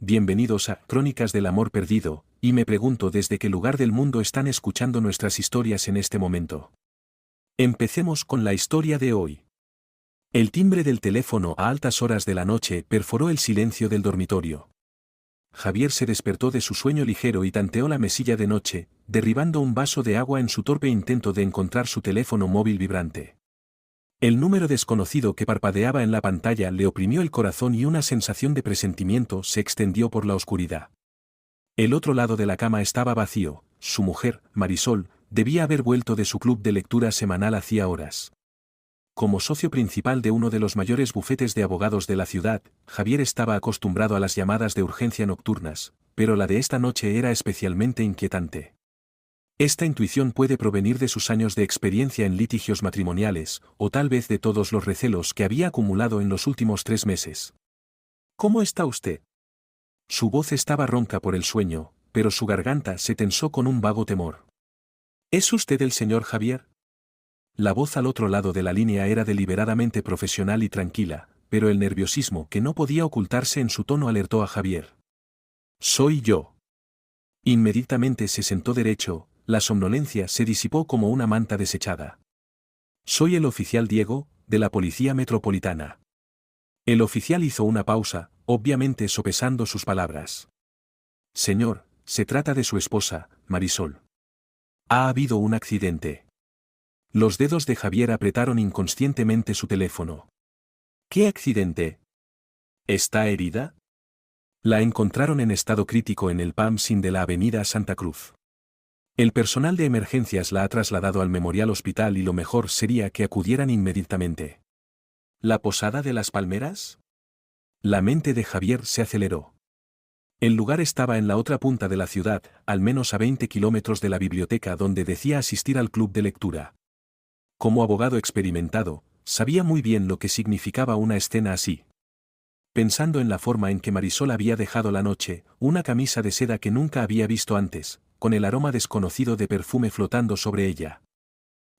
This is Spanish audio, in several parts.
Bienvenidos a Crónicas del Amor Perdido, y me pregunto desde qué lugar del mundo están escuchando nuestras historias en este momento. Empecemos con la historia de hoy. El timbre del teléfono a altas horas de la noche perforó el silencio del dormitorio. Javier se despertó de su sueño ligero y tanteó la mesilla de noche, derribando un vaso de agua en su torpe intento de encontrar su teléfono móvil vibrante. El número desconocido que parpadeaba en la pantalla le oprimió el corazón y una sensación de presentimiento se extendió por la oscuridad. El otro lado de la cama estaba vacío, su mujer, Marisol, debía haber vuelto de su club de lectura semanal hacía horas. Como socio principal de uno de los mayores bufetes de abogados de la ciudad, Javier estaba acostumbrado a las llamadas de urgencia nocturnas, pero la de esta noche era especialmente inquietante. Esta intuición puede provenir de sus años de experiencia en litigios matrimoniales, o tal vez de todos los recelos que había acumulado en los últimos 3 meses. ¿Cómo está usted? Su voz estaba ronca por el sueño, pero su garganta se tensó con un vago temor. ¿Es usted el señor Javier? La voz al otro lado de la línea era deliberadamente profesional y tranquila, pero el nerviosismo que no podía ocultarse en su tono alertó a Javier. Soy yo. Inmediatamente se sentó derecho. La somnolencia se disipó como una manta desechada. Soy el oficial Diego, de la Policía Metropolitana. El oficial hizo una pausa, obviamente sopesando sus palabras. Señor, se trata de su esposa, Marisol. Ha habido un accidente. Los dedos de Javier apretaron inconscientemente su teléfono. ¿Qué accidente? ¿Está herida? La encontraron en estado crítico en el PAMSIN de la Avenida Santa Cruz. El personal de emergencias la ha trasladado al Memorial Hospital y lo mejor sería que acudieran inmediatamente. ¿La Posada de las Palmeras? La mente de Javier se aceleró. El lugar estaba en la otra punta de la ciudad, al menos a 20 kilómetros de la biblioteca donde decía asistir al club de lectura. Como abogado experimentado, sabía muy bien lo que significaba una escena así. Pensando en la forma en que Marisol había dejado la noche, una camisa de seda que nunca había visto antes, con el aroma desconocido de perfume flotando sobre ella.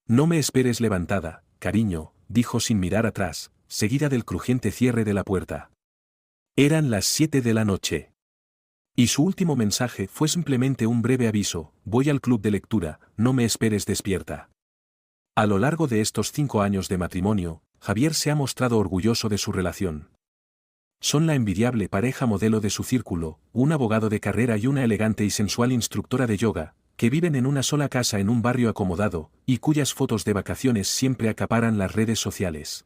No me esperes levantada, cariño, dijo sin mirar atrás, seguida del crujiente cierre de la puerta. Eran las 7 de la noche. Y su último mensaje fue simplemente un breve aviso: voy al club de lectura, no me esperes despierta. A lo largo de estos 5 años de matrimonio, Javier se ha mostrado orgulloso de su relación. Son la envidiable pareja modelo de su círculo, un abogado de carrera y una elegante y sensual instructora de yoga, que viven en una sola casa en un barrio acomodado, y cuyas fotos de vacaciones siempre acaparan las redes sociales.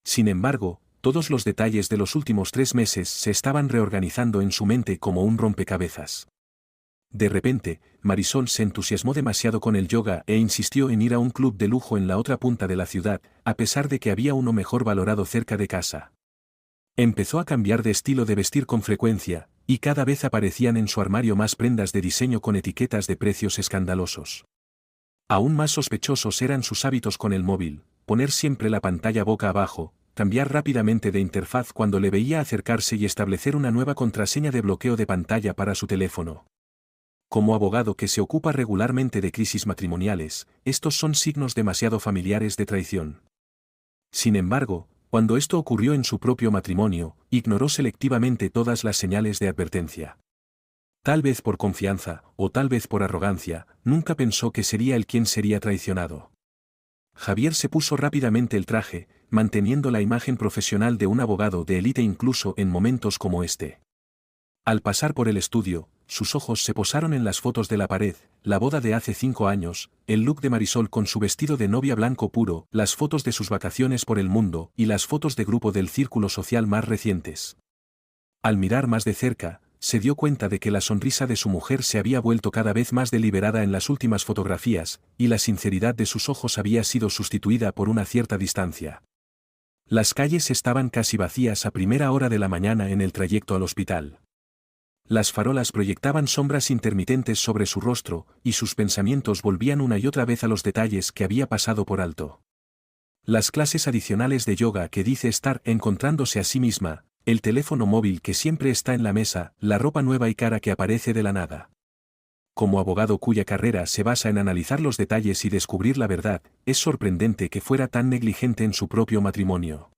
Sin embargo, todos los detalles de los últimos 3 meses se estaban reorganizando en su mente como un rompecabezas. De repente, Marisol se entusiasmó demasiado con el yoga e insistió en ir a un club de lujo en la otra punta de la ciudad, a pesar de que había uno mejor valorado cerca de casa. Empezó a cambiar de estilo de vestir con frecuencia, y cada vez aparecían en su armario más prendas de diseño con etiquetas de precios escandalosos. Aún más sospechosos eran sus hábitos con el móvil: poner siempre la pantalla boca abajo, cambiar rápidamente de interfaz cuando le veía acercarse y establecer una nueva contraseña de bloqueo de pantalla para su teléfono. Como abogado que se ocupa regularmente de crisis matrimoniales, estos son signos demasiado familiares de traición. Sin embargo, cuando esto ocurrió en su propio matrimonio, ignoró selectivamente todas las señales de advertencia. Tal vez por confianza, o tal vez por arrogancia, nunca pensó que sería él quien sería traicionado. Javier se puso rápidamente el traje, manteniendo la imagen profesional de un abogado de élite incluso en momentos como este. Al pasar por el estudio, sus ojos se posaron en las fotos de la pared: la boda de hace 5 años, el look de Marisol con su vestido de novia blanco puro, las fotos de sus vacaciones por el mundo y las fotos de grupo del círculo social más recientes. Al mirar más de cerca, se dio cuenta de que la sonrisa de su mujer se había vuelto cada vez más deliberada en las últimas fotografías, y la sinceridad de sus ojos había sido sustituida por una cierta distancia. Las calles estaban casi vacías a primera hora de la mañana en el trayecto al hospital. Las farolas proyectaban sombras intermitentes sobre su rostro, y sus pensamientos volvían una y otra vez a los detalles que había pasado por alto. Las clases adicionales de yoga que dice estar encontrándose a sí misma, el teléfono móvil que siempre está en la mesa, la ropa nueva y cara que aparece de la nada. Como abogado cuya carrera se basa en analizar los detalles y descubrir la verdad, es sorprendente que fuera tan negligente en su propio matrimonio.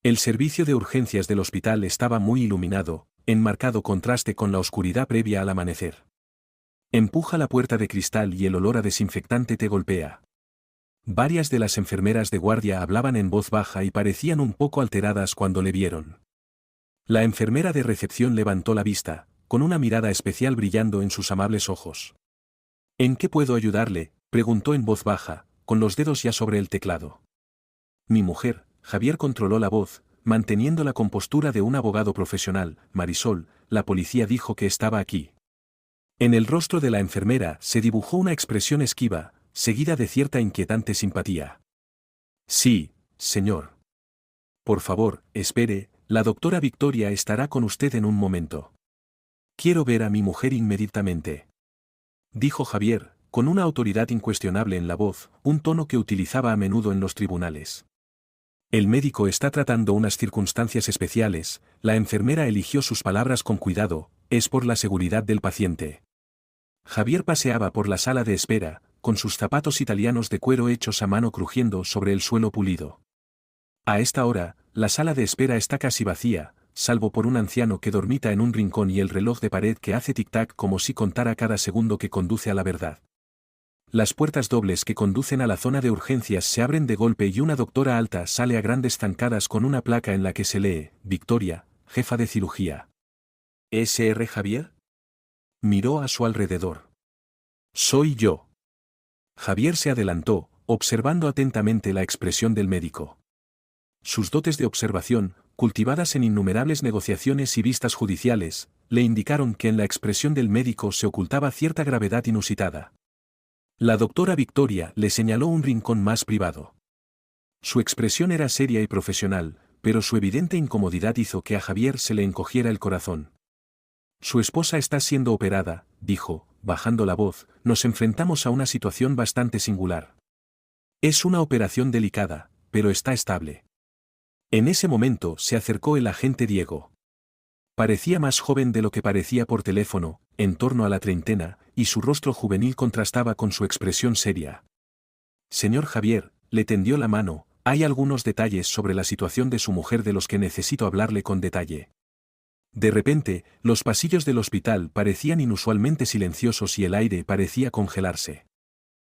El servicio de urgencias del hospital estaba muy iluminado, en marcado contraste con la oscuridad previa al amanecer. Empuja la puerta de cristal y el olor a desinfectante te golpea. Varias de las enfermeras de guardia hablaban en voz baja y parecían un poco alteradas cuando le vieron. La enfermera de recepción levantó la vista, con una mirada especial brillando en sus amables ojos. ¿En qué puedo ayudarle?, preguntó en voz baja, con los dedos ya sobre el teclado. Mi mujer, Javier controló la voz, manteniendo la compostura de un abogado profesional. Marisol, la policía dijo que estaba aquí. En el rostro de la enfermera se dibujó una expresión esquiva, seguida de cierta inquietante simpatía. Sí, señor. Por favor, espere, la doctora Victoria estará con usted en un momento. Quiero ver a mi mujer inmediatamente. Dijo Javier, con una autoridad incuestionable en la voz, un tono que utilizaba a menudo en los tribunales. El médico está tratando unas circunstancias especiales, la enfermera eligió sus palabras con cuidado, es por la seguridad del paciente. Javier paseaba por la sala de espera, con sus zapatos italianos de cuero hechos a mano crujiendo sobre el suelo pulido. A esta hora, la sala de espera está casi vacía, salvo por un anciano que dormita en un rincón y el reloj de pared que hace tic-tac como si contara cada segundo que conduce a la verdad. Las puertas dobles que conducen a la zona de urgencias se abren de golpe y una doctora alta sale a grandes zancadas con una placa en la que se lee, Victoria, jefa de cirugía. ¿Sr. Javier? Miró a su alrededor. Soy yo. Javier se adelantó, observando atentamente la expresión del médico. Sus dotes de observación, cultivadas en innumerables negociaciones y vistas judiciales, le indicaron que en la expresión del médico se ocultaba cierta gravedad inusitada. La doctora Victoria le señaló un rincón más privado. Su expresión era seria y profesional, pero su evidente incomodidad hizo que a Javier se le encogiera el corazón. Su esposa está siendo operada, dijo, bajando la voz, nos enfrentamos a una situación bastante singular. Es una operación delicada, pero está estable. En ese momento se acercó el agente Diego. Parecía más joven de lo que parecía por teléfono, en torno a la treintena, y su rostro juvenil contrastaba con su expresión seria. Señor Javier, le tendió la mano, hay algunos detalles sobre la situación de su mujer de los que necesito hablarle con detalle. De repente, los pasillos del hospital parecían inusualmente silenciosos y el aire parecía congelarse.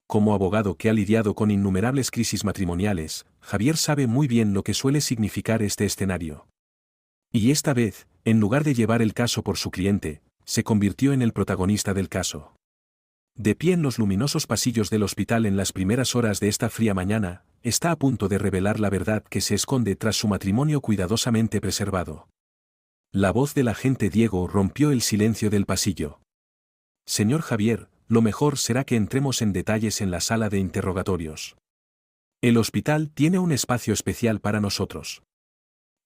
Como abogado que ha lidiado con innumerables crisis matrimoniales, Javier sabe muy bien lo que suele significar este escenario. Y esta vez, en lugar de llevar el caso por su cliente, se convirtió en el protagonista del caso. De pie en los luminosos pasillos del hospital en las primeras horas de esta fría mañana, está a punto de revelar la verdad que se esconde tras su matrimonio cuidadosamente preservado. La voz del agente Diego rompió el silencio del pasillo. Señor Javier, lo mejor será que entremos en detalles en la sala de interrogatorios. El hospital tiene un espacio especial para nosotros.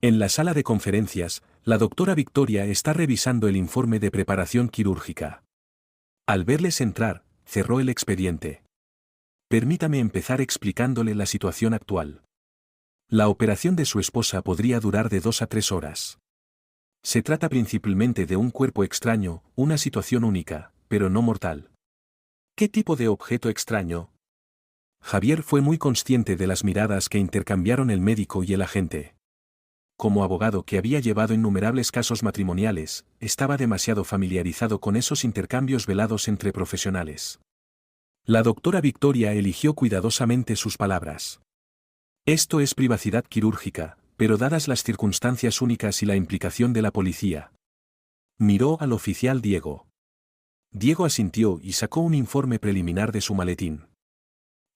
En la sala de conferencias, la doctora Victoria está revisando el informe de preparación quirúrgica. Al verles entrar, cerró el expediente. Permítame empezar explicándole la situación actual. La operación de su esposa podría durar de 2 a 3 horas. Se trata principalmente de un cuerpo extraño, una situación única, pero no mortal. ¿Qué tipo de objeto extraño? Javier fue muy consciente de las miradas que intercambiaron el médico y el agente. Como abogado que había llevado innumerables casos matrimoniales, estaba demasiado familiarizado con esos intercambios velados entre profesionales. La doctora Victoria eligió cuidadosamente sus palabras. Esto es privacidad quirúrgica, pero dadas las circunstancias únicas y la implicación de la policía. Miró al oficial Diego. Diego asintió y sacó un informe preliminar de su maletín.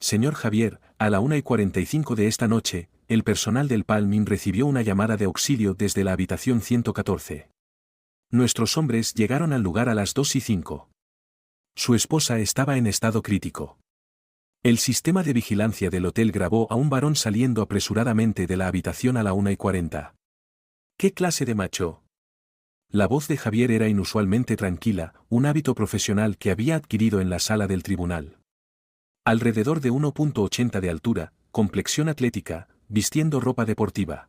Señor Javier, a la 1:45 de esta noche, el personal del Palm Inn recibió una llamada de auxilio desde la habitación 114. Nuestros hombres llegaron al lugar a las 2:05. Su esposa estaba en estado crítico. El sistema de vigilancia del hotel grabó a un varón saliendo apresuradamente de la habitación a la 1:40. ¿Qué clase de macho? La voz de Javier era inusualmente tranquila, un hábito profesional que había adquirido en la sala del tribunal. Alrededor de 1,80 de altura, complexión atlética, vistiendo ropa deportiva.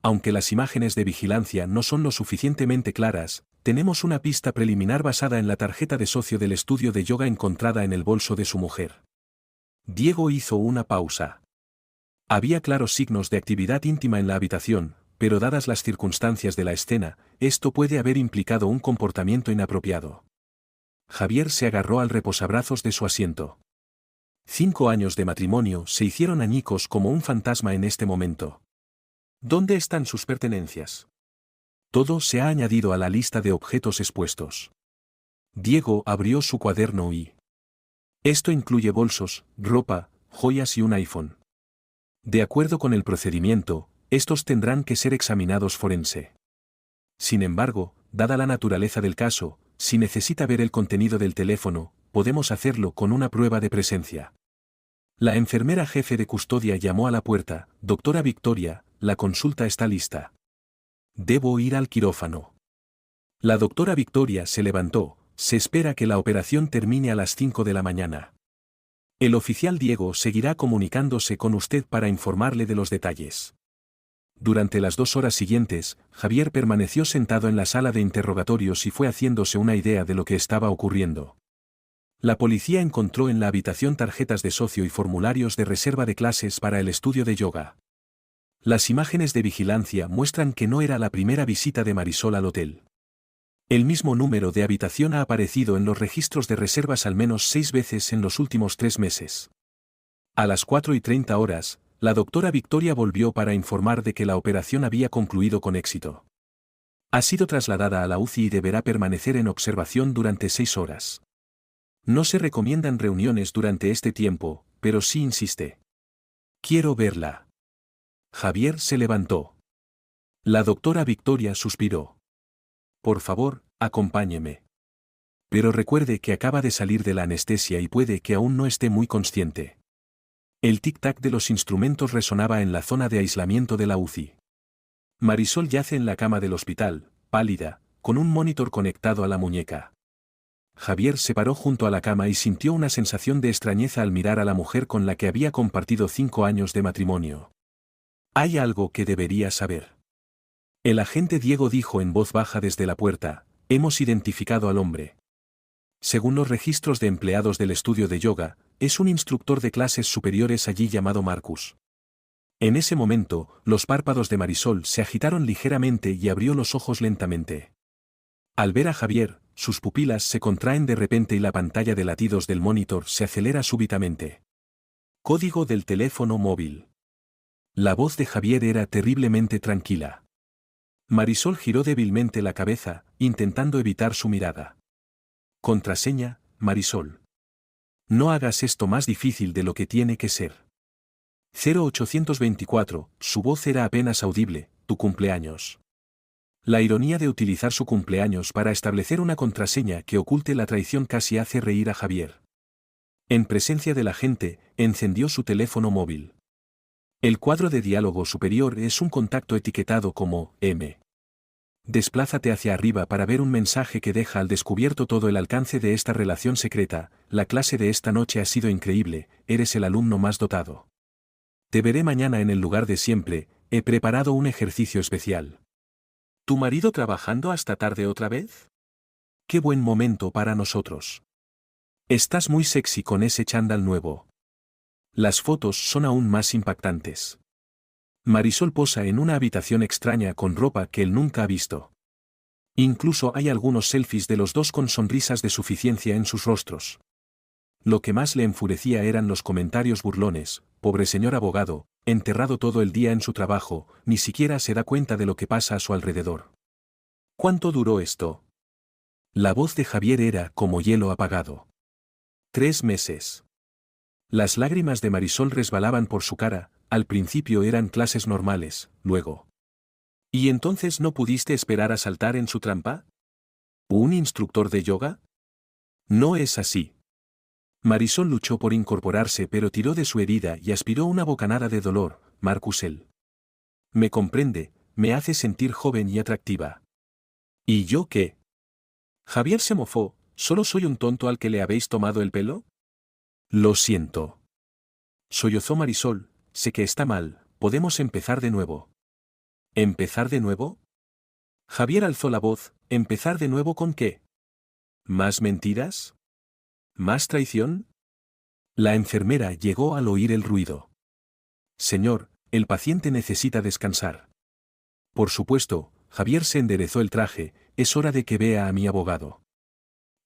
Aunque las imágenes de vigilancia no son lo suficientemente claras, tenemos una pista preliminar basada en la tarjeta de socio del estudio de yoga encontrada en el bolso de su mujer. Diego hizo una pausa. Había claros signos de actividad íntima en la habitación, pero dadas las circunstancias de la escena, esto puede haber implicado un comportamiento inapropiado. Javier se agarró al reposabrazos de su asiento. 5 años de matrimonio se hicieron añicos como un fantasma en este momento. ¿Dónde están sus pertenencias? Todo se ha añadido a la lista de objetos expuestos. Diego abrió su cuaderno y... Esto incluye bolsos, ropa, joyas y un iPhone. De acuerdo con el procedimiento, estos tendrán que ser examinados forense. Sin embargo, dada la naturaleza del caso, si necesita ver el contenido del teléfono, podemos hacerlo con una prueba de presencia. La enfermera jefe de custodia llamó a la puerta: «Doctora Victoria, la consulta está lista. Debo ir al quirófano». La doctora Victoria se levantó. Se espera que la operación termine a las 5 de la mañana. El oficial Diego seguirá comunicándose con usted para informarle de los detalles. Durante las 2 horas siguientes, Javier permaneció sentado en la sala de interrogatorios y fue haciéndose una idea de lo que estaba ocurriendo. La policía encontró en la habitación tarjetas de socio y formularios de reserva de clases para el estudio de yoga. Las imágenes de vigilancia muestran que no era la primera visita de Marisol al hotel. El mismo número de habitación ha aparecido en los registros de reservas al menos 6 veces en los últimos 3 meses. A las 4:30 horas, la doctora Victoria volvió para informar de que la operación había concluido con éxito. Ha sido trasladada a la UCI y deberá permanecer en observación durante 6 horas. No se recomiendan reuniones durante este tiempo, pero sí insiste. Quiero verla. Javier se levantó. La doctora Victoria suspiró. Por favor, acompáñeme. Pero recuerde que acaba de salir de la anestesia y puede que aún no esté muy consciente. El tic-tac de los instrumentos resonaba en la zona de aislamiento de la UCI. Marisol yace en la cama del hospital, pálida, con un monitor conectado a la muñeca. Javier se paró junto a la cama y sintió una sensación de extrañeza al mirar a la mujer con la que había compartido 5 años de matrimonio. Hay algo que debería saber. El agente Diego dijo en voz baja desde la puerta: «Hemos identificado al hombre. Según los registros de empleados del estudio de yoga, es un instructor de clases superiores allí llamado Marcus». En ese momento, los párpados de Marisol se agitaron ligeramente y abrió los ojos lentamente. Al ver a Javier, sus pupilas se contraen de repente y la pantalla de latidos del monitor se acelera súbitamente. Código del teléfono móvil. La voz de Javier era terriblemente tranquila. Marisol giró débilmente la cabeza, intentando evitar su mirada. Contraseña: Marisol. No hagas esto más difícil de lo que tiene que ser. 0824, su voz era apenas audible: tu cumpleaños. La ironía de utilizar su cumpleaños para establecer una contraseña que oculte la traición casi hace reír a Javier. En presencia de la gente, encendió su teléfono móvil. El cuadro de diálogo superior es un contacto etiquetado como M. Desplázate hacia arriba para ver un mensaje que deja al descubierto todo el alcance de esta relación secreta: la clase de esta noche ha sido increíble, eres el alumno más dotado. Te veré mañana en el lugar de siempre, he preparado un ejercicio especial. ¿Tu marido trabajando hasta tarde otra vez? Qué buen momento para nosotros. Estás muy sexy con ese chándal nuevo. Las fotos son aún más impactantes. Marisol posa en una habitación extraña con ropa que él nunca ha visto. Incluso hay algunos selfies de los dos con sonrisas de suficiencia en sus rostros. Lo que más le enfurecía eran los comentarios burlones: pobre señor abogado, enterrado todo el día en su trabajo, ni siquiera se da cuenta de lo que pasa a su alrededor. ¿Cuánto duró esto? La voz de Javier era como hielo apagado. 3 meses. Las lágrimas de Marisol resbalaban por su cara. Al principio eran clases normales, luego. ¿Y entonces no pudiste esperar a saltar en su trampa? ¿Un instructor de yoga? No es así. Marisol luchó por incorporarse pero tiró de su herida y aspiró una bocanada de dolor. Marcus, él me comprende, me hace sentir joven y atractiva. ¿Y yo qué? Javier se mofó: ¿solo soy un tonto al que le habéis tomado el pelo? Lo siento. Sollozó Marisol: sé que está mal, podemos empezar de nuevo. ¿Empezar de nuevo? Javier alzó la voz: ¿empezar de nuevo con qué? ¿Más mentiras? ¿Más traición? La enfermera llegó al oír el ruido. Señor, el paciente necesita descansar. Por supuesto, Javier se enderezó el traje, es hora de que vea a mi abogado.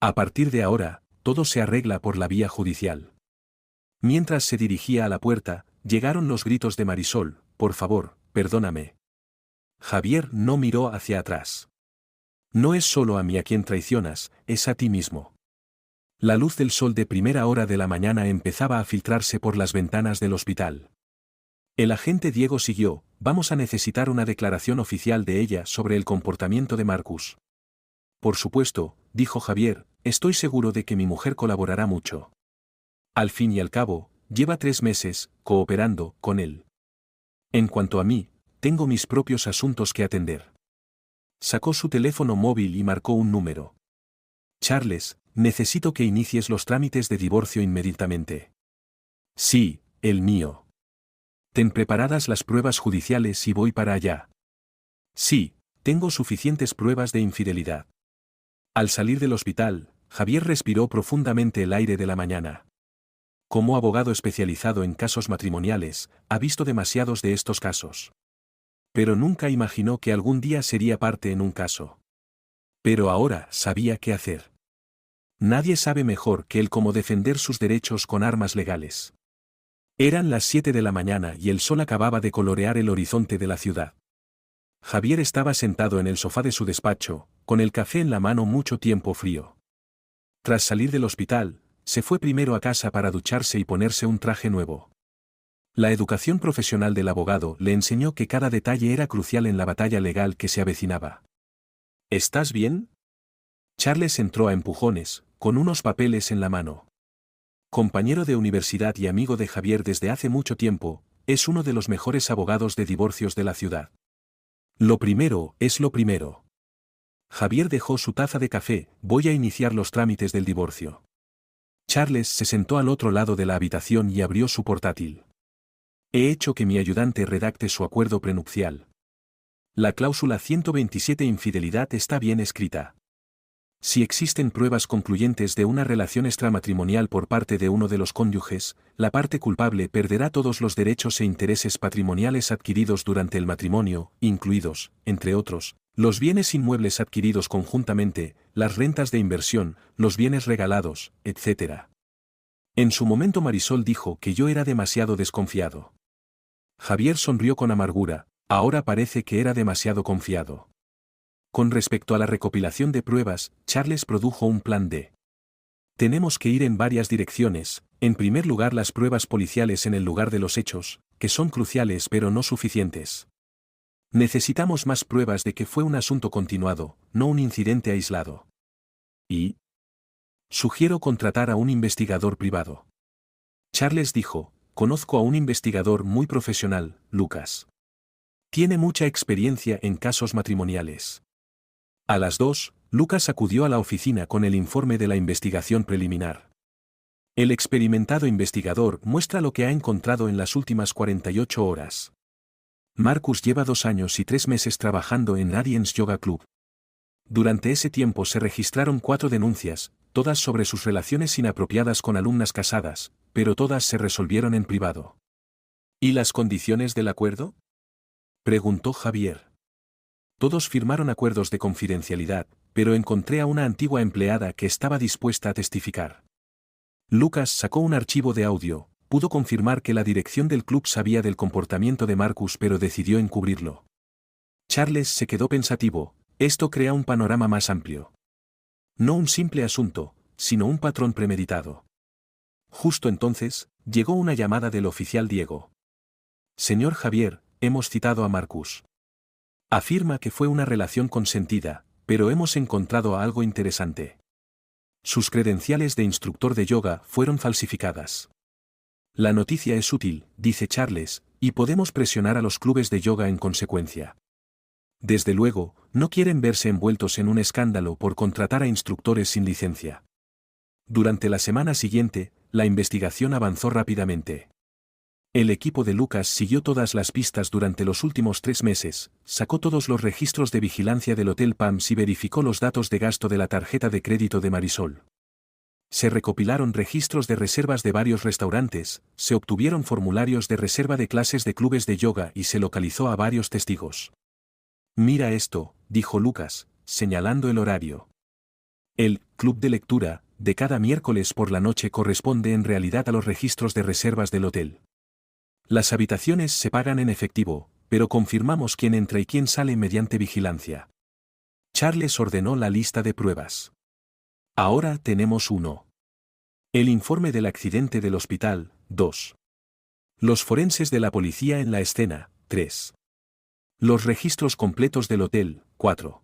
A partir de ahora, todo se arregla por la vía judicial. Mientras se dirigía a la puerta, llegaron los gritos de Marisol, por favor, perdóname. Javier no miró hacia atrás. No es solo a mí a quien traicionas, es a ti mismo. La luz del sol de primera hora de la mañana empezaba a filtrarse por las ventanas del hospital. El agente Diego siguió, vamos a necesitar una declaración oficial de ella sobre el comportamiento de Marcus. Por supuesto, dijo Javier, estoy seguro de que mi mujer colaborará mucho. Al fin y al cabo, lleva 3 meses, cooperando, con él. En cuanto a mí, tengo mis propios asuntos que atender. Sacó su teléfono móvil y marcó un número. Charles, necesito que inicies los trámites de divorcio inmediatamente. Sí, el mío. Ten preparadas las pruebas judiciales y voy para allá. Sí, tengo suficientes pruebas de infidelidad. Al salir del hospital, Javier respiró profundamente el aire de la mañana. Como abogado especializado en casos matrimoniales, ha visto demasiados de estos casos. Pero nunca imaginó que algún día sería parte en un caso. Pero ahora sabía qué hacer. Nadie sabe mejor que él cómo defender sus derechos con armas legales. Eran las 7 de la mañana y el sol acababa de colorear el horizonte de la ciudad. Javier estaba sentado en el sofá de su despacho, con el café en la mano mucho tiempo frío. Tras salir del hospital, se fue primero a casa para ducharse y ponerse un traje nuevo. La educación profesional del abogado le enseñó que cada detalle era crucial en la batalla legal que se avecinaba. ¿Estás bien? Charles entró a empujones, con unos papeles en la mano. Compañero de universidad y amigo de Javier desde hace mucho tiempo, es uno de los mejores abogados de divorcios de la ciudad. Lo primero es lo primero. Javier dejó su taza de café, voy a iniciar los trámites del divorcio. Charles se sentó al otro lado de la habitación y abrió su portátil. He hecho que mi ayudante redacte su acuerdo prenupcial. La cláusula 127 infidelidad está bien escrita. Si existen pruebas concluyentes de una relación extramatrimonial por parte de uno de los cónyuges, la parte culpable perderá todos los derechos e intereses patrimoniales adquiridos durante el matrimonio, incluidos, entre otros, los bienes inmuebles adquiridos conjuntamente, las rentas de inversión, los bienes regalados, etc. En su momento Marisol dijo que yo era demasiado desconfiado. Javier sonrió con amargura, ahora parece que era demasiado confiado. Con respecto a la recopilación de pruebas, Charles produjo un plan D. Tenemos que ir en varias direcciones, en primer lugar las pruebas policiales en el lugar de los hechos, que son cruciales pero no suficientes. Necesitamos más pruebas de que fue un asunto continuado, no un incidente aislado. Y sugiero contratar a un investigador privado. Charles dijo, conozco a un investigador muy profesional, Lucas. Tiene mucha experiencia en casos matrimoniales. A las 2, Lucas acudió a la oficina con el informe de la investigación preliminar. El experimentado investigador muestra lo que ha encontrado en las últimas 48 horas. Marcus lleva 2 años y 3 meses trabajando en Radiance Yoga Club. Durante ese tiempo se registraron 4 denuncias, todas sobre sus relaciones inapropiadas con alumnas casadas, pero todas se resolvieron en privado. ¿Y las condiciones del acuerdo?, preguntó Javier. Todos firmaron acuerdos de confidencialidad, pero encontré a una antigua empleada que estaba dispuesta a testificar. Lucas sacó un archivo de audio, pudo confirmar que la dirección del club sabía del comportamiento de Marcus pero decidió encubrirlo. Charles se quedó pensativo, esto crea un panorama más amplio. No un simple asunto, sino un patrón premeditado. Justo entonces, llegó una llamada del oficial Diego. Señor Javier, hemos citado a Marcus. Afirma que fue una relación consentida, pero hemos encontrado algo interesante. Sus credenciales de instructor de yoga fueron falsificadas. La noticia es útil, dice Charles, y podemos presionar a los clubes de yoga en consecuencia. Desde luego, no quieren verse envueltos en un escándalo por contratar a instructores sin licencia. Durante la semana siguiente, la investigación avanzó rápidamente. El equipo de Lucas siguió todas las pistas durante los últimos 3 meses, sacó todos los registros de vigilancia del Hotel Palms y verificó los datos de gasto de la tarjeta de crédito de Marisol. Se recopilaron registros de reservas de varios restaurantes, se obtuvieron formularios de reserva de clases de clubes de yoga y se localizó a varios testigos. Mira esto, dijo Lucas, señalando el horario. El club de lectura de cada miércoles por la noche corresponde en realidad a los registros de reservas del hotel. Las habitaciones se pagan en efectivo, pero confirmamos quién entra y quién sale mediante vigilancia. Charles ordenó la lista de pruebas. Ahora tenemos 1. El informe del accidente del hospital, 2. Los forenses de la policía en la escena, 3. Los registros completos del hotel, 4.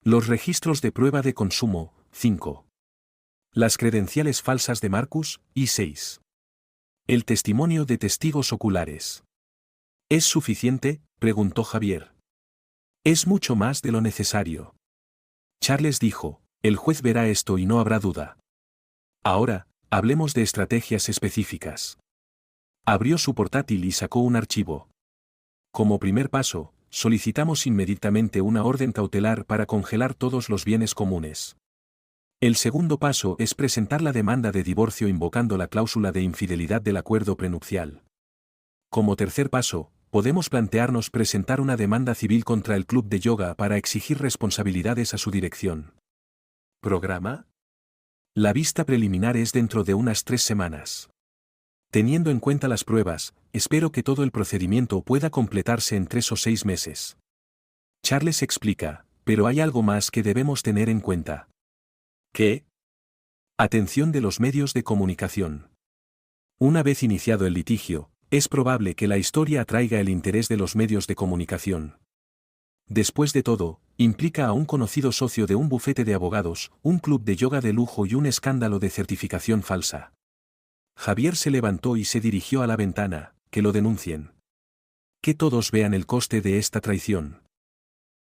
Los registros de prueba de consumo, 5. Las credenciales falsas de Marcus, y 6. El testimonio de testigos oculares. ¿Es suficiente?, preguntó Javier. Es mucho más de lo necesario. Charles dijo, el juez verá esto y no habrá duda. Ahora, hablemos de estrategias específicas. Abrió su portátil y sacó un archivo. Como primer paso, solicitamos inmediatamente una orden cautelar para congelar todos los bienes comunes. El segundo paso es presentar la demanda de divorcio invocando la cláusula de infidelidad del acuerdo prenupcial. Como tercer paso, podemos plantearnos presentar una demanda civil contra el club de yoga para exigir responsabilidades a su dirección. ¿Programa? La vista preliminar es dentro de unas 3 semanas. Teniendo en cuenta las pruebas, espero que todo el procedimiento pueda completarse en 3 o 6 meses. Charles explica, pero hay algo más que debemos tener en cuenta. ¿Qué? Atención de los medios de comunicación. Una vez iniciado el litigio, es probable que la historia atraiga el interés de los medios de comunicación. Después de todo, implica a un conocido socio de un bufete de abogados, un club de yoga de lujo y un escándalo de certificación falsa. Javier se levantó y se dirigió a la ventana, que lo denuncien. Que todos vean el coste de esta traición.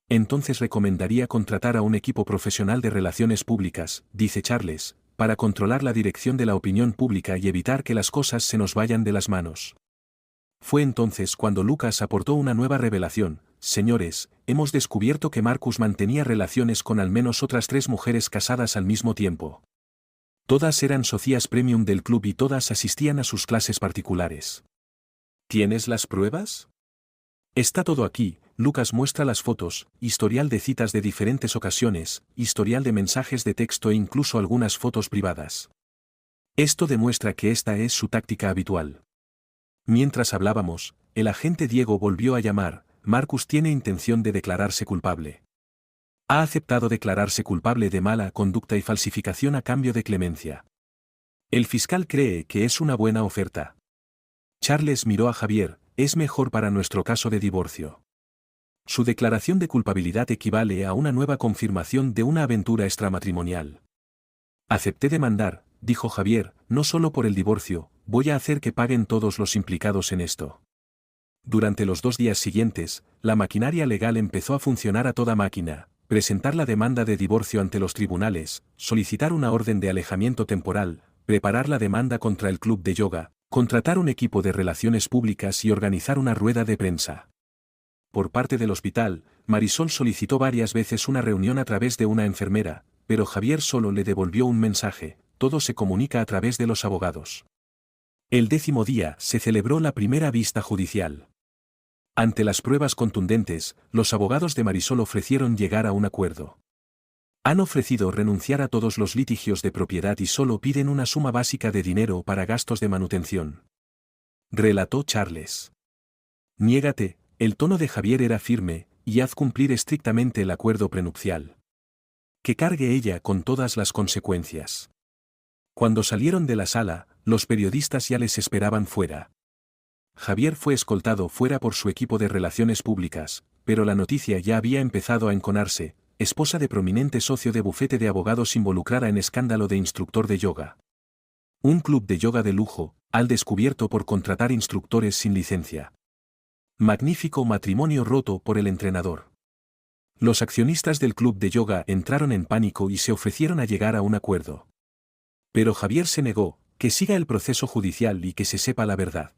Entonces recomendaría contratar a un equipo profesional de relaciones públicas, dice Charles, para controlar la dirección de la opinión pública y evitar que las cosas se nos vayan de las manos. Fue entonces cuando Lucas aportó una nueva revelación. Señores, hemos descubierto que Marcus mantenía relaciones con al menos otras 3 mujeres casadas al mismo tiempo. Todas eran socias premium del club y todas asistían a sus clases particulares. ¿Tienes las pruebas? Está todo aquí. Lucas muestra las fotos, historial de citas de diferentes ocasiones, historial de mensajes de texto e incluso algunas fotos privadas. Esto demuestra que esta es su táctica habitual. Mientras hablábamos, el agente Diego volvió a llamar. Marcus tiene intención de declararse culpable. Ha aceptado declararse culpable de mala conducta y falsificación a cambio de clemencia. El fiscal cree que es una buena oferta. Charles miró a Javier, es mejor para nuestro caso de divorcio. Su declaración de culpabilidad equivale a una nueva confirmación de una aventura extramatrimonial. Acepté demandar, dijo Javier, no solo por el divorcio, voy a hacer que paguen todos los implicados en esto. Durante los 2 días siguientes, la maquinaria legal empezó a funcionar a toda máquina. Presentar la demanda de divorcio ante los tribunales, solicitar una orden de alejamiento temporal, preparar la demanda contra el club de yoga, contratar un equipo de relaciones públicas y organizar una rueda de prensa. Por parte del hospital, Marisol solicitó varias veces una reunión a través de una enfermera, pero Javier solo le devolvió un mensaje: todo se comunica a través de los abogados. El 10º día se celebró la primera vista judicial. Ante las pruebas contundentes, los abogados de Marisol ofrecieron llegar a un acuerdo. Han ofrecido renunciar a todos los litigios de propiedad y solo piden una suma básica de dinero para gastos de manutención. Relató Charles. Niégate, el tono de Javier era firme, y haz cumplir estrictamente el acuerdo prenupcial. Que cargue ella con todas las consecuencias. Cuando salieron de la sala, los periodistas ya les esperaban fuera. Javier fue escoltado fuera por su equipo de relaciones públicas, pero la noticia ya había empezado a enconarse: esposa de prominente socio de bufete de abogados involucrada en escándalo de instructor de yoga. Un club de yoga de lujo, al descubierto por contratar instructores sin licencia. Magnífico matrimonio roto por el entrenador. Los accionistas del club de yoga entraron en pánico y se ofrecieron a llegar a un acuerdo. Pero Javier se negó: que siga el proceso judicial y que se sepa la verdad.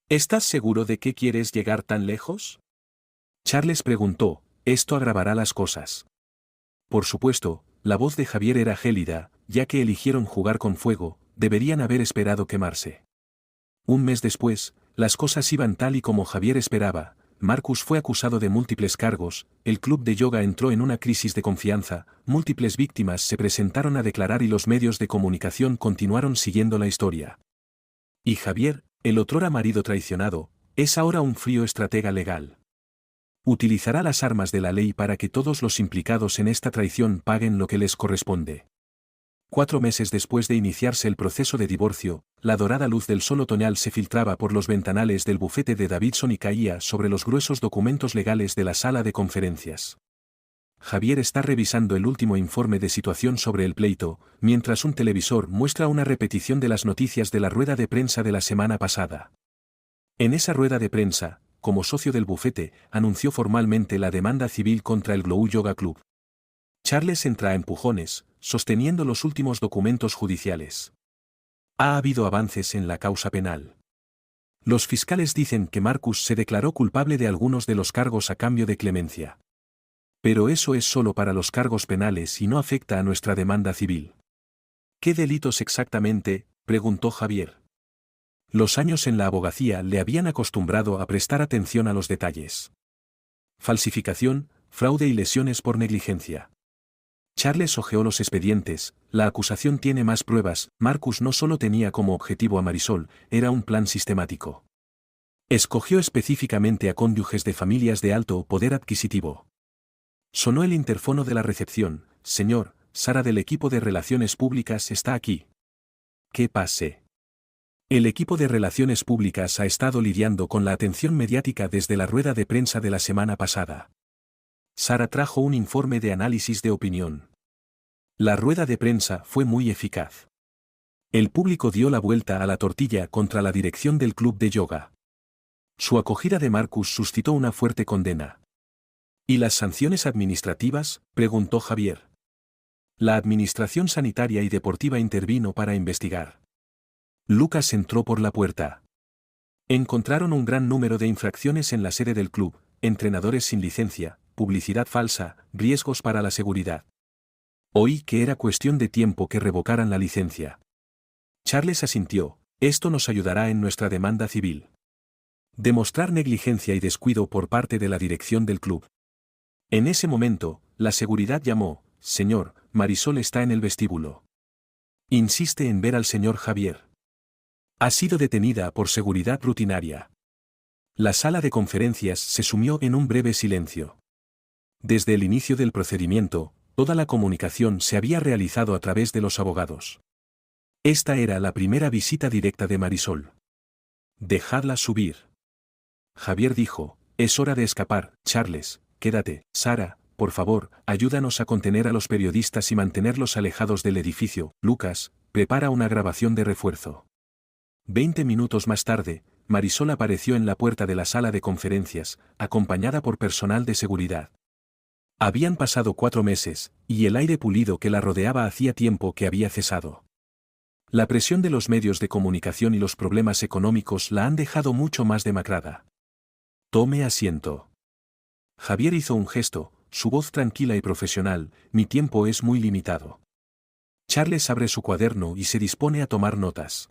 ¿Estás seguro de que quieres llegar tan lejos? Charles preguntó, esto agravará las cosas. Por supuesto, la voz de Javier era gélida, ya que eligieron jugar con fuego, deberían haber esperado quemarse. Un mes después, las cosas iban tal y como Javier esperaba. Marcus fue acusado de múltiples cargos, el club de yoga entró en una crisis de confianza, múltiples víctimas se presentaron a declarar y los medios de comunicación continuaron siguiendo la historia. Y Javier, el otrora marido traicionado, es ahora un frío estratega legal. Utilizará las armas de la ley para que todos los implicados en esta traición paguen lo que les corresponde. 4 meses después de iniciarse el proceso de divorcio, la dorada luz del sol otoñal se filtraba por los ventanales del bufete de Davidson y caía sobre los gruesos documentos legales de la sala de conferencias. Javier está revisando el último informe de situación sobre el pleito, mientras un televisor muestra una repetición de las noticias de la rueda de prensa de la semana pasada. En esa rueda de prensa, como socio del bufete, anunció formalmente la demanda civil contra el Glow Yoga Club. Charles entra a empujones, sosteniendo los últimos documentos judiciales. Ha habido avances en la causa penal. Los fiscales dicen que Marcus se declaró culpable de algunos de los cargos a cambio de clemencia. Pero eso es solo para los cargos penales y no afecta a nuestra demanda civil. ¿Qué delitos exactamente?, preguntó Javier. Los años en la abogacía le habían acostumbrado a prestar atención a los detalles. Falsificación, fraude y lesiones por negligencia. Charles hojeó los expedientes, la acusación tiene más pruebas, Marcus no solo tenía como objetivo a Marisol, era un plan sistemático. Escogió específicamente a cónyuges de familias de alto poder adquisitivo. Sonó el interfono de la recepción, señor, Sara del equipo de Relaciones Públicas está aquí. ¿Qué pase? El equipo de Relaciones Públicas ha estado lidiando con la atención mediática desde la rueda de prensa de la semana pasada. Sara trajo un informe de análisis de opinión. La rueda de prensa fue muy eficaz. El público dio la vuelta a la tortilla contra la dirección del club de yoga. Su acogida de Marcus suscitó una fuerte condena. ¿Y las sanciones administrativas?, preguntó Javier. La Administración Sanitaria y Deportiva intervino para investigar. Lucas entró por la puerta. Encontraron un gran número de infracciones en la sede del club, entrenadores sin licencia, publicidad falsa, riesgos para la seguridad. Oí que era cuestión de tiempo que revocaran la licencia. Charles asintió, esto nos ayudará en nuestra demanda civil. Demostrar negligencia y descuido por parte de la dirección del club. En ese momento, la seguridad llamó, señor, Marisol está en el vestíbulo. Insiste en ver al señor Javier. Ha sido detenida por seguridad rutinaria. La sala de conferencias se sumió en un breve silencio. Desde el inicio del procedimiento, toda la comunicación se había realizado a través de los abogados. Esta era la primera visita directa de Marisol. Dejadla subir. Javier dijo, es hora de escapar, Charles, quédate, Sara, por favor, ayúdanos a contener a los periodistas y mantenerlos alejados del edificio, Lucas, prepara una grabación de refuerzo. 20 minutos más tarde, Marisol apareció en la puerta de la sala de conferencias, acompañada por personal de seguridad. Habían pasado 4 meses, y el aire pulido que la rodeaba hacía tiempo que había cesado. La presión de los medios de comunicación y los problemas económicos la han dejado mucho más demacrada. Tome asiento. Javier hizo un gesto, su voz tranquila y profesional, mi tiempo es muy limitado. Charles abre su cuaderno y se dispone a tomar notas.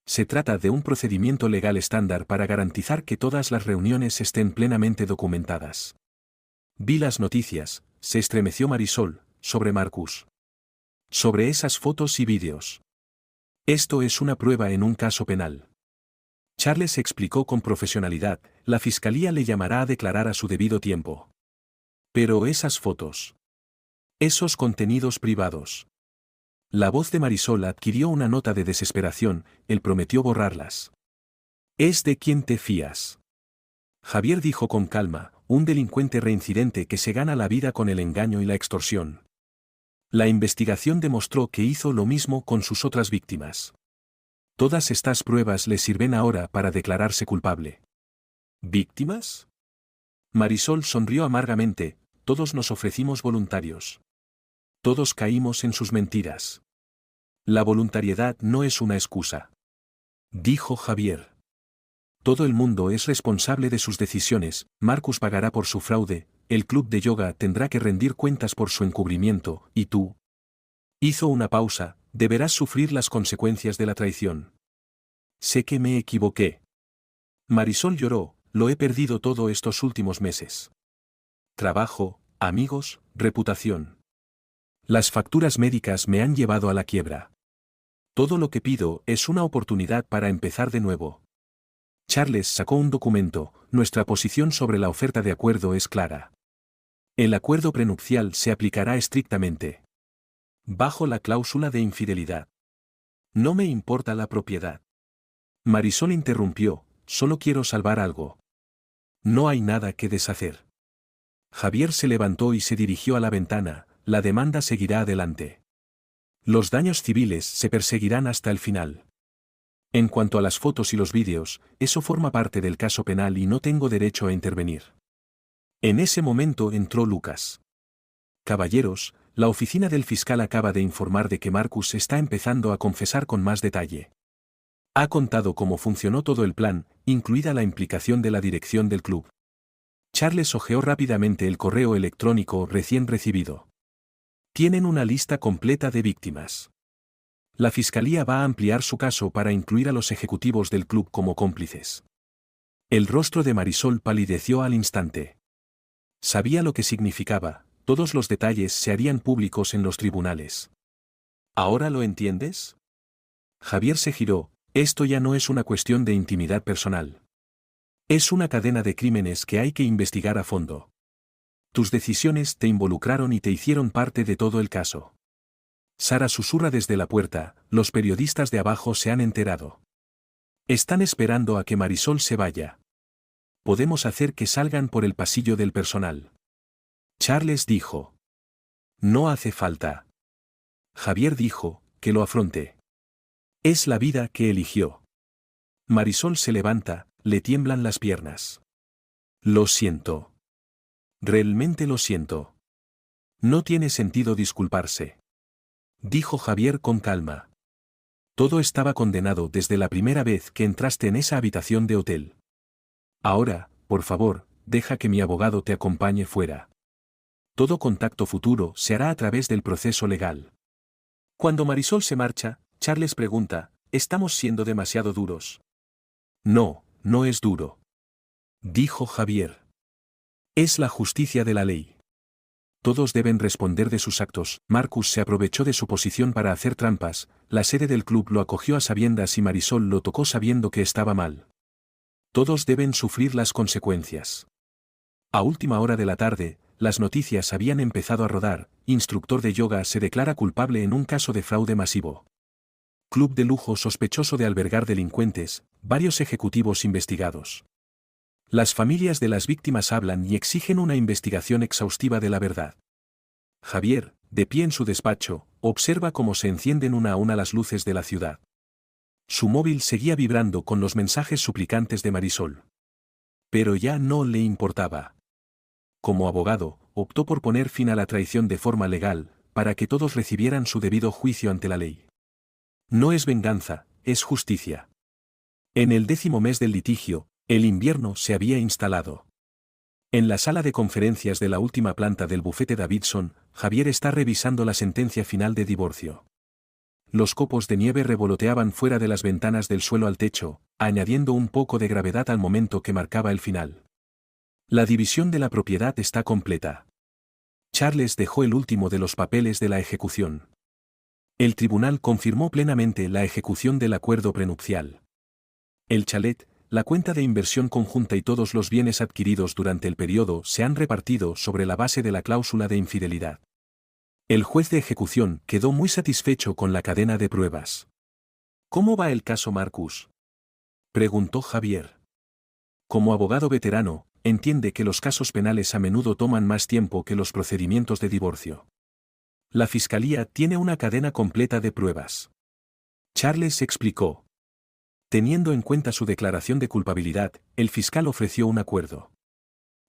Se trata de un procedimiento legal estándar para garantizar que todas las reuniones estén plenamente documentadas. Vi las noticias, se estremeció Marisol, sobre Marcus. Sobre esas fotos y vídeos. Esto es una prueba en un caso penal. Charles explicó con profesionalidad, la fiscalía le llamará a declarar a su debido tiempo. Pero esas fotos. Esos contenidos privados. La voz de Marisol adquirió una nota de desesperación, él prometió borrarlas. ¿Es de quién te fías? Javier dijo con calma, un delincuente reincidente que se gana la vida con el engaño y la extorsión. La investigación demostró que hizo lo mismo con sus otras víctimas. Todas estas pruebas le sirven ahora para declararse culpable. ¿Víctimas? Marisol sonrió amargamente, todos nos ofrecimos voluntarios. Todos caímos en sus mentiras. La voluntariedad no es una excusa. Dijo Javier. Todo el mundo es responsable de sus decisiones, Marcus pagará por su fraude, el club de yoga tendrá que rendir cuentas por su encubrimiento, y tú. Hizo una pausa, deberás sufrir las consecuencias de la traición. Sé que me equivoqué. Marisol lloró, lo he perdido todo estos últimos meses. Trabajo, amigos, reputación. Las facturas médicas me han llevado a la quiebra. Todo lo que pido es una oportunidad para empezar de nuevo. Charles sacó un documento. Nuestra posición sobre la oferta de acuerdo es clara. El acuerdo prenupcial se aplicará estrictamente. Bajo la cláusula de infidelidad. No me importa la propiedad. Marisol interrumpió, solo quiero salvar algo. No hay nada que deshacer. Javier se levantó y se dirigió a la ventana. La demanda seguirá adelante. Los daños civiles se perseguirán hasta el final. En cuanto a las fotos y los vídeos, eso forma parte del caso penal y no tengo derecho a intervenir. En ese momento entró Lucas. Caballeros, la oficina del fiscal acaba de informar de que Marcus está empezando a confesar con más detalle. Ha contado cómo funcionó todo el plan, incluida la implicación de la dirección del club. Charles hojeó rápidamente el correo electrónico recién recibido. Tienen una lista completa de víctimas. La fiscalía va a ampliar su caso para incluir a los ejecutivos del club como cómplices. El rostro de Marisol palideció al instante. Sabía lo que significaba, todos los detalles se harían públicos en los tribunales. ¿Ahora lo entiendes? Javier se giró, esto ya no es una cuestión de intimidad personal. Es una cadena de crímenes que hay que investigar a fondo. Tus decisiones te involucraron y te hicieron parte de todo el caso. Sara susurra desde la puerta, los periodistas de abajo se han enterado. Están esperando a que Marisol se vaya. Podemos hacer que salgan por el pasillo del personal. Charles dijo. No hace falta. Javier dijo, que lo afronte. Es la vida que eligió. Marisol se levanta, le tiemblan las piernas. Lo siento. Realmente lo siento. No tiene sentido disculparse. Dijo Javier con calma. Todo estaba condenado desde la primera vez que entraste en esa habitación de hotel. Ahora, por favor, deja que mi abogado te acompañe fuera. Todo contacto futuro se hará a través del proceso legal. Cuando Marisol se marcha, Charles pregunta, ¿estamos siendo demasiado duros? No, no es duro. Dijo Javier. Es la justicia de la ley. Todos deben responder de sus actos. Marcus se aprovechó de su posición para hacer trampas, la sede del club lo acogió a sabiendas y Marisol lo tocó sabiendo que estaba mal. Todos deben sufrir las consecuencias. A última hora de la tarde, las noticias habían empezado a rodar. Instructor de yoga se declara culpable en un caso de fraude masivo. Club de lujo sospechoso de albergar delincuentes, varios ejecutivos investigados. Las familias de las víctimas hablan y exigen una investigación exhaustiva de la verdad. Javier, de pie en su despacho, observa cómo se encienden una a una las luces de la ciudad. Su móvil seguía vibrando con los mensajes suplicantes de Marisol. Pero ya no le importaba. Como abogado, optó por poner fin a la traición de forma legal, para que todos recibieran su debido juicio ante la ley. No es venganza, es justicia. En el 10º mes del litigio, el invierno se había instalado. En la sala de conferencias de la última planta del bufete Davidson, Javier está revisando la sentencia final de divorcio. Los copos de nieve revoloteaban fuera de las ventanas del suelo al techo, añadiendo un poco de gravedad al momento que marcaba el final. La división de la propiedad está completa. Charles dejó el último de los papeles de la ejecución. El tribunal confirmó plenamente la ejecución del acuerdo prenupcial. El chalet, la cuenta de inversión conjunta y todos los bienes adquiridos durante el periodo se han repartido sobre la base de la cláusula de infidelidad. El juez de ejecución quedó muy satisfecho con la cadena de pruebas. ¿Cómo va el caso Marcus?, preguntó Javier. Como abogado veterano, entiende que los casos penales a menudo toman más tiempo que los procedimientos de divorcio. La fiscalía tiene una cadena completa de pruebas. Charles explicó. Teniendo en cuenta su declaración de culpabilidad, el fiscal ofreció un acuerdo.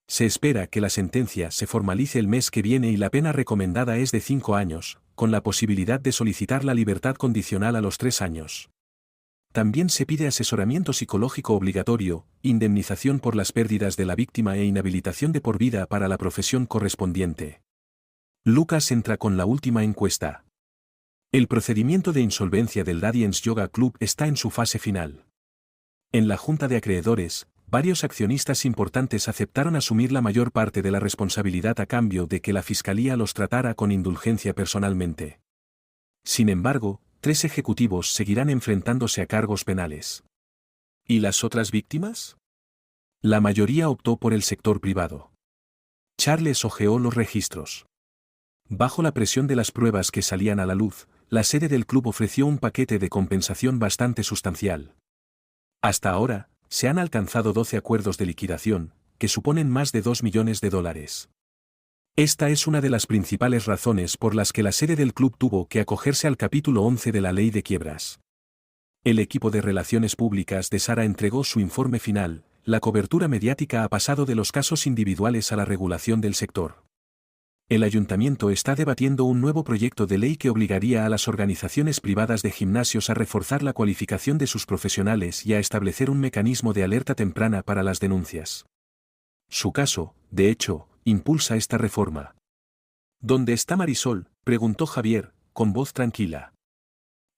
Se espera que la sentencia se formalice el mes que viene y la pena recomendada es de 5 años, con la posibilidad de solicitar la libertad condicional a los 3 años. También se pide asesoramiento psicológico obligatorio, indemnización por las pérdidas de la víctima e inhabilitación de por vida para la profesión correspondiente. Lucas entra con la última encuesta. El procedimiento de insolvencia del Radiance Yoga Club está en su fase final. En la junta de acreedores, varios accionistas importantes aceptaron asumir la mayor parte de la responsabilidad a cambio de que la fiscalía los tratara con indulgencia personalmente. Sin embargo, 3 ejecutivos seguirán enfrentándose a cargos penales. ¿Y las otras víctimas? La mayoría optó por el sector privado. Charles hojeó los registros. Bajo la presión de las pruebas que salían a la luz, la sede del club ofreció un paquete de compensación bastante sustancial. Hasta ahora, se han alcanzado 12 acuerdos de liquidación, que suponen más de $2 millones. Esta es una de las principales razones por las que la sede del club tuvo que acogerse al capítulo 11 de la Ley de Quiebras. El equipo de Relaciones Públicas de Sara entregó su informe final. La cobertura mediática ha pasado de los casos individuales a la regulación del sector. El ayuntamiento está debatiendo un nuevo proyecto de ley que obligaría a las organizaciones privadas de gimnasios a reforzar la cualificación de sus profesionales y a establecer un mecanismo de alerta temprana para las denuncias. Su caso, de hecho, impulsa esta reforma. ¿Dónde está Marisol?, preguntó Javier, con voz tranquila.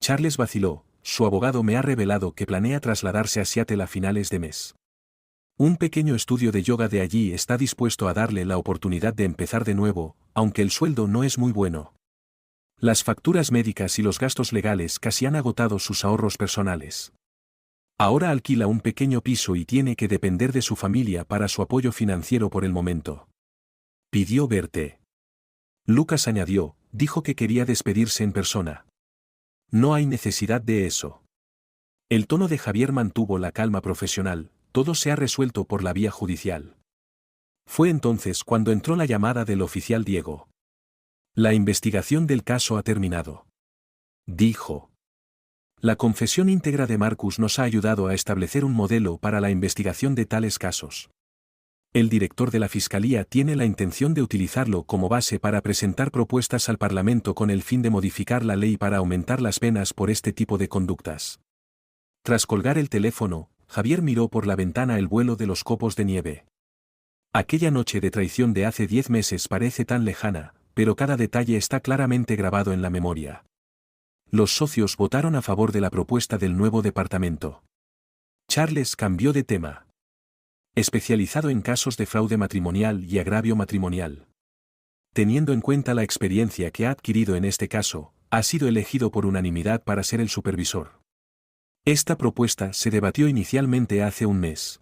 Charles vaciló. Su abogado me ha revelado que planea trasladarse a Seattle a finales de mes. Un pequeño estudio de yoga de allí está dispuesto a darle la oportunidad de empezar de nuevo, aunque el sueldo no es muy bueno. Las facturas médicas y los gastos legales casi han agotado sus ahorros personales. Ahora alquila un pequeño piso y tiene que depender de su familia para su apoyo financiero por el momento. Pidió verte. Lucas añadió, dijo que quería despedirse en persona. No hay necesidad de eso. El tono de Javier mantuvo la calma profesional. Todo se ha resuelto por la vía judicial. Fue entonces cuando entró la llamada del oficial Diego. La investigación del caso ha terminado. Dijo. La confesión íntegra de Marcus nos ha ayudado a establecer un modelo para la investigación de tales casos. El director de la Fiscalía tiene la intención de utilizarlo como base para presentar propuestas al Parlamento con el fin de modificar la ley para aumentar las penas por este tipo de conductas. Tras colgar el teléfono, Javier miró por la ventana el vuelo de los copos de nieve. Aquella noche de traición de hace 10 meses parece tan lejana, pero cada detalle está claramente grabado en la memoria. Los socios votaron a favor de la propuesta del nuevo departamento. Charles cambió de tema. Especializado en casos de fraude matrimonial y agravio matrimonial. Teniendo en cuenta la experiencia que ha adquirido en este caso, ha sido elegido por unanimidad para ser el supervisor. Esta propuesta se debatió inicialmente hace un mes.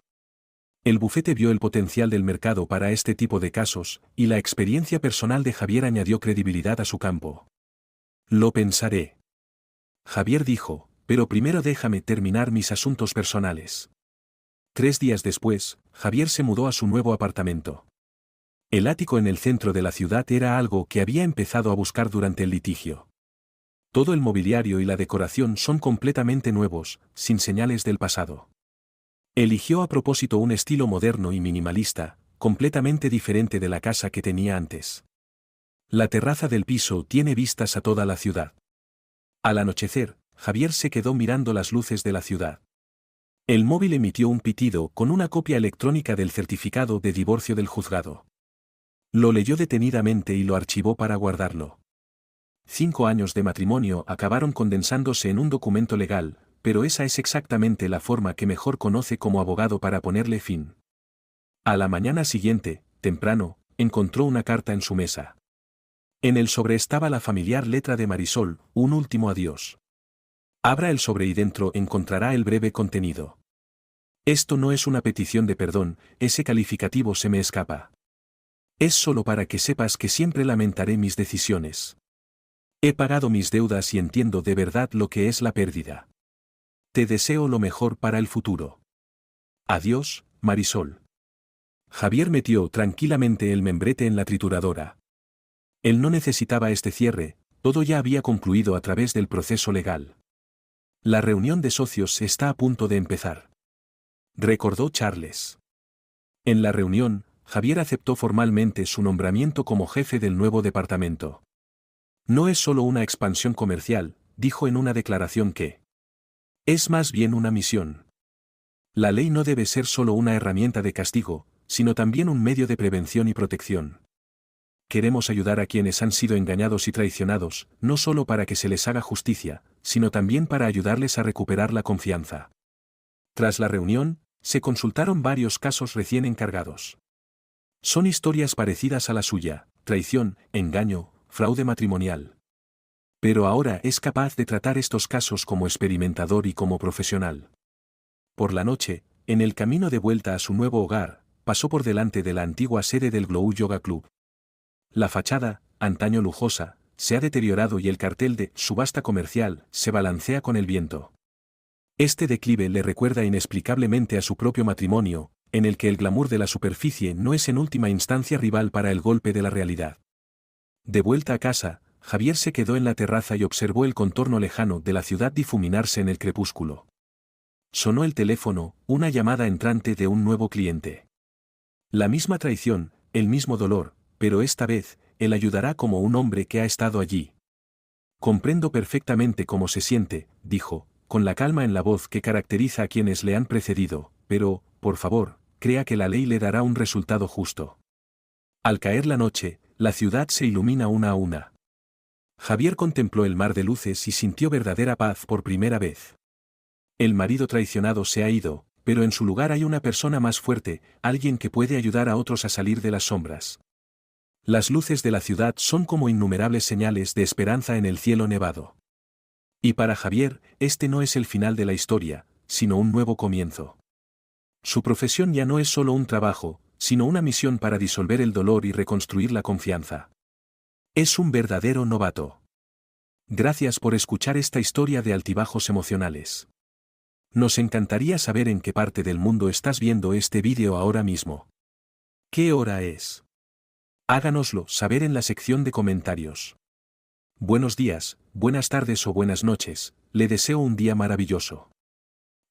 El bufete vio el potencial del mercado para este tipo de casos, y la experiencia personal de Javier añadió credibilidad a su campo. Lo pensaré. Javier dijo, pero primero déjame terminar mis asuntos personales. 3 días después, Javier se mudó a su nuevo apartamento. El ático en el centro de la ciudad era algo que había empezado a buscar durante el litigio. Todo el mobiliario y la decoración son completamente nuevos, sin señales del pasado. Eligió a propósito un estilo moderno y minimalista, completamente diferente de la casa que tenía antes. La terraza del piso tiene vistas a toda la ciudad. Al anochecer, Javier se quedó mirando las luces de la ciudad. El móvil emitió un pitido con una copia electrónica del certificado de divorcio del juzgado. Lo leyó detenidamente y lo archivó para guardarlo. 5 años de matrimonio acabaron condensándose en un documento legal, pero esa es exactamente la forma que mejor conoce como abogado para ponerle fin. A la mañana siguiente, temprano, encontró una carta en su mesa. En el sobre estaba la familiar letra de Marisol, un último adiós. Abra el sobre y dentro encontrará el breve contenido. Esto no es una petición de perdón, ese calificativo se me escapa. Es solo para que sepas que siempre lamentaré mis decisiones. He pagado mis deudas y entiendo de verdad lo que es la pérdida. Te deseo lo mejor para el futuro. Adiós, Marisol. Javier metió tranquilamente el membrete en la trituradora. Él no necesitaba este cierre, todo ya había concluido a través del proceso legal. La reunión de socios está a punto de empezar. Recordó Charles. En la reunión, Javier aceptó formalmente su nombramiento como jefe del nuevo departamento. No es solo una expansión comercial, dijo en una declaración que es más bien una misión. La ley no debe ser solo una herramienta de castigo, sino también un medio de prevención y protección. Queremos ayudar a quienes han sido engañados y traicionados, no solo para que se les haga justicia, sino también para ayudarles a recuperar la confianza. Tras la reunión, se consultaron varios casos recién encargados. Son historias parecidas a la suya: traición, engaño, fraude matrimonial. Pero ahora es capaz de tratar estos casos como experimentador y como profesional. Por la noche, en el camino de vuelta a su nuevo hogar, pasó por delante de la antigua sede del Glow Yoga Club. La fachada, antaño lujosa, se ha deteriorado y el cartel de subasta comercial se balancea con el viento. Este declive le recuerda inexplicablemente a su propio matrimonio, en el que el glamour de la superficie no es en última instancia rival para el golpe de la realidad. De vuelta a casa, Javier se quedó en la terraza y observó el contorno lejano de la ciudad difuminarse en el crepúsculo. Sonó el teléfono, una llamada entrante de un nuevo cliente. La misma traición, el mismo dolor, pero esta vez, él ayudará como un hombre que ha estado allí. Comprendo perfectamente cómo se siente, dijo, con la calma en la voz que caracteriza a quienes le han precedido, pero, por favor, crea que la ley le dará un resultado justo. Al caer la noche, la ciudad se ilumina una a una. Javier contempló el mar de luces y sintió verdadera paz por primera vez. El marido traicionado se ha ido, pero en su lugar hay una persona más fuerte, alguien que puede ayudar a otros a salir de las sombras. Las luces de la ciudad son como innumerables señales de esperanza en el cielo nevado. Y para Javier, este no es el final de la historia, sino un nuevo comienzo. Su profesión ya no es solo un trabajo, sino una misión para disolver el dolor y reconstruir la confianza. Es un verdadero novato. Gracias por escuchar esta historia de altibajos emocionales. Nos encantaría saber en qué parte del mundo estás viendo este vídeo ahora mismo. ¿Qué hora es? Háganoslo saber en la sección de comentarios. Buenos días, buenas tardes o buenas noches, le deseo un día maravilloso.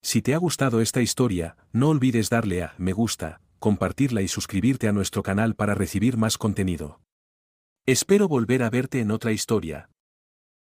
Si te ha gustado esta historia, no olvides darle a me gusta, compartirla y suscribirte a nuestro canal para recibir más contenido. Espero volver a verte en otra historia.